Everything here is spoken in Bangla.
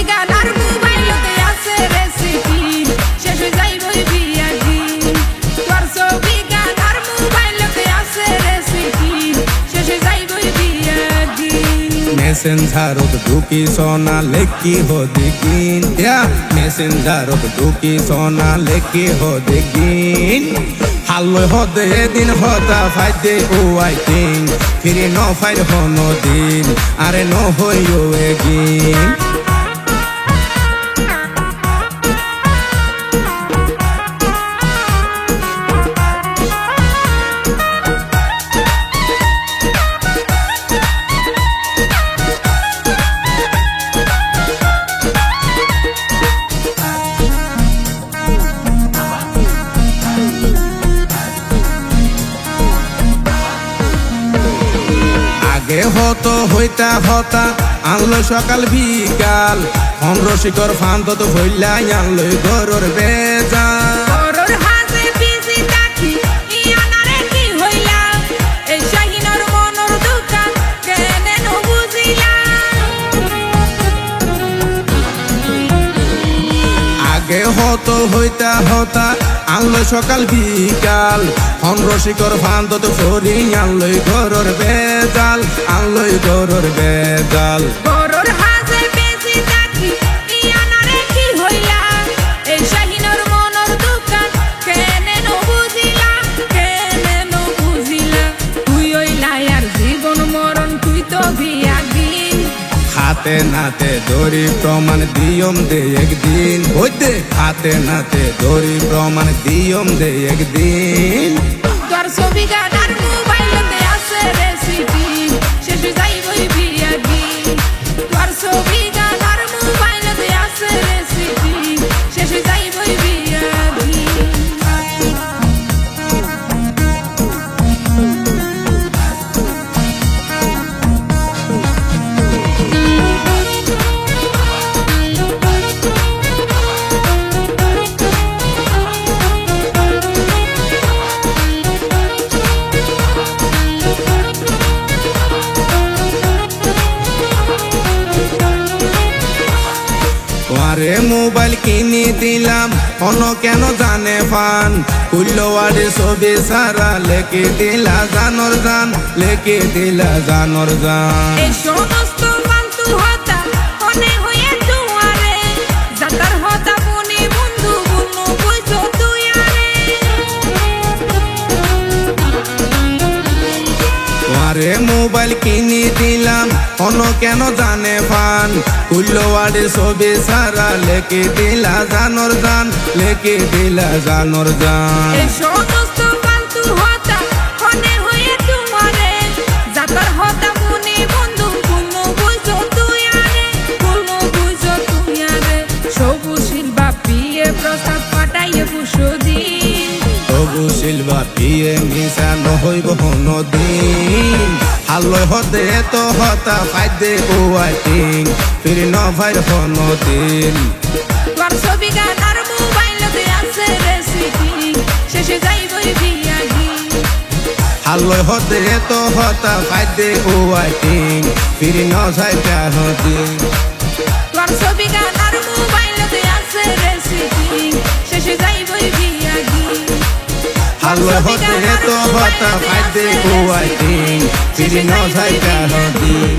গান আর মোবাইলতে আছে রেসিপি শেষ হয়ে যাইবই বিয়া দিন তোর ছবি গান আর মোবাইলতে আছে রেসিপি শেষ হয়ে যাইবই বিয়া দিন মেসেঞ্জারত ঢুকি সোনা লেখি হো দেখিন মেসেঞ্জারত ঢুকি সোনা লেখি হো দেখিন হাল্লো হদে দিন হতা ফাইদে ও আই থিং ফিরে ন ফাইর হন দিন আরে ন হইও এগিন আগে হতো হইতা হতা আনলো সকাল বিকাল ফোন রসিকর ফান্ত তো হইলা আনলো ঘরের বেজাল তোর হাতে বিজি থাকি ইয়ানারে কি হইলা এই শাহিনর মনর দোকান কেনে ন বুঝিলা আগে হতো হইতা হতা আনলো সকাল বিকাল ফোন রসিকর ফান্ত তো সরি আনলো ঘরের বেজাল আনলো ঘরের বেজাল তোর হাতে বিজি থাকি ইয়ানারে কি হইলা এই শাহিনর মনর দোকান কেনে ন বুঝিলা তুই হইলা আর জীবন মরণ তুই তো বিয়া দিন হাতে নাতে দড়ি প্রমাণ দিয়ম দে একদিন হইতে হাতে নাতে দড়ি প্রমাণ দিয়ম দে একদিন তোর ছবি গান আর মোবাইলতে আছে রেসিপি শেষ হয়ে যাইবই বিয়া দিন তোর ছবি গান আর মোবাইলতে আছে রেসিপি শেষ হয়ে যাইবই বিয়া দিন আরে মোবাইল কিনে দিলাম অন্য কেন জানে ফান কুল্লোয়াড়ি ছবি সারা লেখে দিলা জানর জান লেখে দিলা জানর জান এই সমস্ত ফালতু হতা মনে হয়ে দুয়ারে যাতার হতা বনে বন্ধু বন্ধু কইছো তুই আরে মোবাইল কিনে দিলাম অন্য কেন জানে ফান কুল্লোয়াড়ি ছবি সারা লেখে দিলা জানর জান লেখে দিলা জানর জান এই সমস্ত ফালতু হতা মনে হয়ে দুয়ারে যাতার হতা বনে বন্ধু বন্ধু কইছো তুই সবুশীল বাপিয়ে প্রস্তাব পাঠাইয়ে বুসুদিন তবু শিলবা পিয়ে মিশা নহইব হনদিন হাল্লো হতে তো হতা ফাইদে ও আই থিং ফিরে ন ফাইর হনদিন তোর ছবি গান আর মোবাইলতে আছে রেসিপি শেষে যাইবই বিয়া দিন হাল্লো হতে তো হতা ফাইদে ও আই থিং ফিরে ন ফাইর হনদিন তোর ছবি গান আর মোবাইলতে আছে রেসিপি শেষে যাইবই বিয়া দিন হাল্লো হতে তো হতা ফাইদে ও আই থিং ফিরে ন ফাইর হনদিন